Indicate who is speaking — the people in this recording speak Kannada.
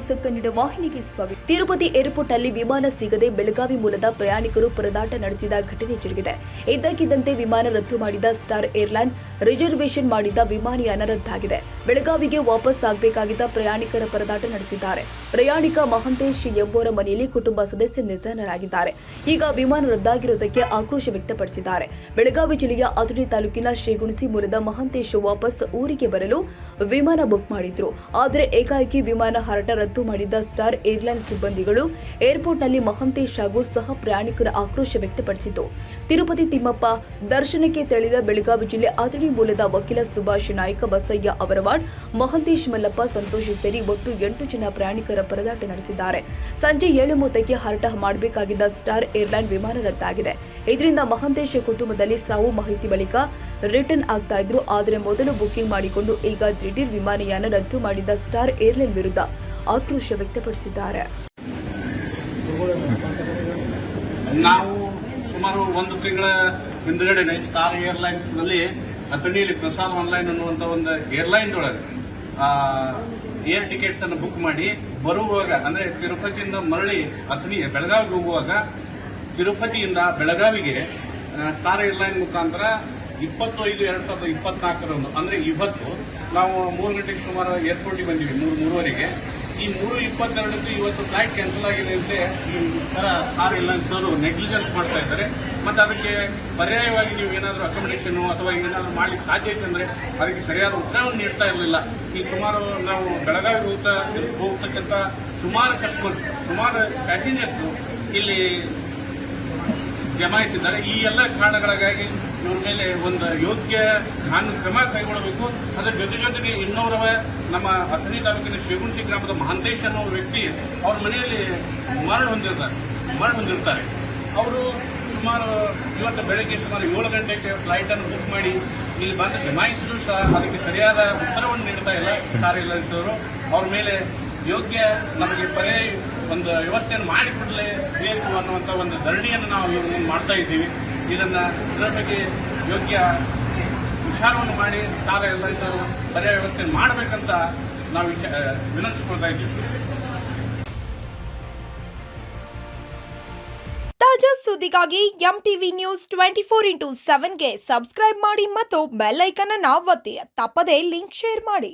Speaker 1: ನ್ಯೂಸ್ ಕನ್ನಡ ವಾಹಿನಿಗೆ ಸ್ವಾಗತ. ತಿರುಪತಿ ಏರ್ಪೋರ್ಟ್ ನಲ್ಲಿ ವಿಮಾನ ಸಿಗದೆ ಬೆಳಗಾವಿ ಮೂಲದ ಪ್ರಯಾಣಿಕರು ಪರದಾಟ ನಡೆಸಿದ ಘಟನೆ ಜರುಗಿದೆ. ಇದ್ದಕ್ಕಿದ್ದಂತೆ ವಿಮಾನ ರದ್ದು ಮಾಡಿದ ಸ್ಟಾರ್ ಏರ್ಲೈನ್ ರಿಸರ್ವೇಷನ್ ಮಾಡಿದ್ದ ವಿಮಾನಯಾನ ರದ್ದಾಗಿದೆ. ಬೆಳಗಾವಿಗೆ ವಾಪಸ್ ಆಗಬೇಕಾಗಿದ್ದ ಪ್ರಯಾಣಿಕರ ಪರದಾಟ ನಡೆಸಿದ್ದಾರೆ. ಪ್ರಯಾಣಿಕ ಮಹಂತೇಶ್ ಎಂಬುವರ ಮನೆಯಲ್ಲಿ ಕುಟುಂಬ ಸದಸ್ಯ ನಿಧನರಾಗಿದ್ದಾರೆ. ಈಗ ವಿಮಾನ ರದ್ದಾಗಿರುವುದಕ್ಕೆ ಆಕ್ರೋಶ ವ್ಯಕ್ತಪಡಿಸಿದ್ದಾರೆ. ಬೆಳಗಾವಿ ಜಿಲ್ಲೆಯ ಅಥಣಿ ತಾಲೂಕಿನ ಶ್ರೀಗುಣಿಸಿ ಮೂಲದ ಮಹಂತೇಶ್ ವಾಪಸ್ ಊರಿಗೆ ಬರಲು ವಿಮಾನ ಬುಕ್ ಮಾಡಿದ್ರು. ಆದರೆ ಏಕಾಏಕಿ ವಿಮಾನ ಹಾರಾಟ ರದ್ದು ಮಾಡಿದ್ದ ಸ್ಟಾರ್ ಏರ್ಲೈನ್ ಸಿಬ್ಬಂದಿಗಳು ಏರ್ಪೋರ್ಟ್ನಲ್ಲಿ ಮಹಂತೇಶ್ ಹಾಗೂ ಸಹ ಪ್ರಯಾಣಿಕರ ಆಕ್ರೋಶ ವ್ಯಕ್ತಪಡಿಸಿತು. ತಿರುಪತಿ ತಿಮ್ಮಪ್ಪ ದರ್ಶನಕ್ಕೆ ತೆರಳಿದ ಬೆಳಗಾವಿ ಜಿಲ್ಲೆ ಅಥಣಿ ಮೂಲದ ವಕೀಲ ಸುಭಾಷ್ ನಾಯ್ಕ, ಬಸಯ್ಯ ಅವರವಾಡ್, ಮಹಂತೇಶ್, ಮಲ್ಲಪ್ಪ, ಸಂತೋಷ್ ಸೇರಿ ಒಟ್ಟು 8 ಜನ ಪ್ರಯಾಣಿಕರ ಪರದಾಟ ನಡೆಸಿದ್ದಾರೆ. ಸಂಜೆ 7:30ಕ್ಕೆ ಹಾರಾಟ ಮಾಡಬೇಕಾಗಿದ್ದ ಸ್ಟಾರ್ ಏರ್ಲೈನ್ ವಿಮಾನ ರದ್ದಾಗಿದೆ. ಇದರಿಂದ ಮಹಂತೇಶ್ ಕುಟುಂಬದಲ್ಲಿ ಸಾವು ಮಾಹಿತಿ ಬಳಿಕ ರಿಟರ್ನ್ ಆಗ್ತಾ ಇದ್ರು. ಆದರೆ ಮೊದಲು ಬುಕಿಂಗ್ ಮಾಡಿಕೊಂಡು ಈಗ ದಿಢೀರ್ ವಿಮಾನಯಾನ ರದ್ದು ಮಾಡಿದ್ದ ಸ್ಟಾರ್ ಏರ್ಲೈನ್ ವಿರುದ್ಧ ಆಕ್ರೋಶ ವ್ಯಕ್ತಪಡಿಸಿದ್ದಾರೆ.
Speaker 2: ನಾವು ಸುಮಾರು 1 ತಿಂಗಳ ಹಿಂದುಗಡೆ ಸ್ಟಾರ್ ಏರ್ಲೈನ್ಸ್ ನಲ್ಲಿ ಅಥಣಿಯಲ್ಲಿ ಪ್ರಸಾದ್ ಆನ್ಲೈನ್ ಅನ್ನುವಂತ ಒಂದು ಏರ್ಲೈನ್ ಒಳಗೆ ಏರ್ ಟಿಕೆಟ್ಸ್ ಅನ್ನು ಬುಕ್ ಮಾಡಿ ಬರುವಾಗ, ಅಂದ್ರೆ ತಿರುಪತಿಯಿಂದ ಮರಳಿ ಅಥಣಿ ಬೆಳಗಾವಿಗೆ ಹೋಗುವಾಗ ತಿರುಪತಿಯಿಂದ ಬೆಳಗಾವಿಗೆ ಸ್ಟಾರ್ ಏರ್ಲೈನ್ ಮುಖಾಂತರ 25/2/2024 ಅಂದ್ರೆ ಇವತ್ತು ನಾವು 3 ಗಂಟೆಗೆ ಸುಮಾರು ಏರ್ಪೋರ್ಟಿಗೆ ಬಂದಿವಿ, 3:30ಗೆ. ಈ 3:22ಕ್ಕೆ ಇವತ್ತು ಫ್ಲೈಟ್ ಕ್ಯಾನ್ಸಲ್ ಆಗಿದೆ ಅಂತ ಈ ತರ ಸ್ಟಾರ್ ಏರ್ಲೈನ್ಸ್ ಅವರು ನೆಗ್ಲಿಜೆನ್ಸ್ ಮಾಡ್ತಾ ಇದ್ದಾರೆ. ಮತ್ತೆ ಅದಕ್ಕೆ ಪರ್ಯಾಯವಾಗಿ ನೀವು ಏನಾದರೂ ಅಕಾಮಿಡೇಷನ್ ಅಥವಾ ಏನಾದರೂ ಮಾಡ್ಲಿಕ್ಕೆ ಸಾಧ್ಯ ಐತೆ ಅಂದ್ರೆ ಅದಕ್ಕೆ ಸರಿಯಾದ ಉತ್ತರವನ್ನು ನೀಡ್ತಾ ಇರಲಿಲ್ಲ. ಈ ಸುಮಾರು ನಾವು ಬೆಳಗಾವಿಗೆ ಹೋಗ್ತಕ್ಕಂಥ ಸುಮಾರು ಕಸ್ಟಮರ್ಸ್, ಸುಮಾರು ಪ್ಯಾಸೆಂಜರ್ಸ್ ಇಲ್ಲಿ ಜಮಾಯಿಸಿದ್ದಾರೆ. ಈ ಎಲ್ಲ ಕಾರಣಗಳಿಗಾಗಿ ಇವ್ರ ಮೇಲೆ ಒಂದು ಯೋಗ್ಯ ಕಾನೂನು ಕ್ರಮ ಕೈಗೊಳ್ಳಬೇಕು. ಅದರ ಜೊತೆಗೆ ಇನ್ನೋರವ ನಮ್ಮ ಅಥಣಿ ತಾಲೂಕಿನ ಶ್ರೀಗುಣಿಸಿ ಗ್ರಾಮದ ಮಹಂತೇಶ್ ಅನ್ನೋ ವ್ಯಕ್ತಿ ಅವ್ರ ಮನೆಯಲ್ಲಿ ಮರಣ ಹೊಂದಿರ್ತಾರೆ. ಅವರು ಸುಮಾರು ಇವತ್ತು ಬೆಳಗ್ಗೆ ಸುಮಾರು 7 ಗಂಟೆಗೆ ಫ್ಲೈಟ್ ಅನ್ನು ಬುಕ್ ಮಾಡಿ ಇಲ್ಲಿ ಬಂದು ಜಮಾಯಿಸಿದ್ರು ಸಹ ಅದಕ್ಕೆ ಸರಿಯಾದ ಉತ್ತರವನ್ನು ನೀಡ್ತಾ ಇಲ್ಲ ಸ್ಟಾರ್ ಏರ್ಲೈನ್ಸ್ ಅವರು. ಅವ್ರ ಮೇಲೆ ಯೋಗ್ಯ ನಮಗೆ ಪರ್ಯಾಯ ಒಂದು ವ್ಯವಸ್ಥೆಯನ್ನು ಮಾಡಿಕೊಡಲೇಬೇಕು ಅನ್ನುವಂಥ ಒಂದು ಧರಣಿಯನ್ನು ನಾವು ಇವ್ರ ಮಾಡ್ತಾ ಇದ್ದೀವಿ. ಇದರ ಬಗ್ಗೆ ಯೋಗ್ಯ ವಿಚಾರವನ್ನು ಮಾಡಿ ಸ್ಟಾರ್ ಏರ್ಲೈನ್ಸ್ ಅವರು ಪರ್ಯಾಯ ವ್ಯವಸ್ಥೆ ಮಾಡಬೇಕಂತ ನಾವು ವಿನಂತಿಸ್ಕೊಳ್ತಾ ಇದ್ದೀವಿ.
Speaker 3: ತಾಜಾ ಸುದ್ದಿಗಾಗಿ ಎಂಟಿವಿ ನ್ಯೂಸ್ 24/7ಗೆ ಸಬ್ಸ್ಕ್ರೈಬ್ ಮಾಡಿ ಮತ್ತು ಬೆಲ್ ಐಕಾನ್ ಅನ್ನು ಒತ್ತಿ. ತಪ್ಪದೇ ಲಿಂಕ್ ಶೇರ್ ಮಾಡಿ.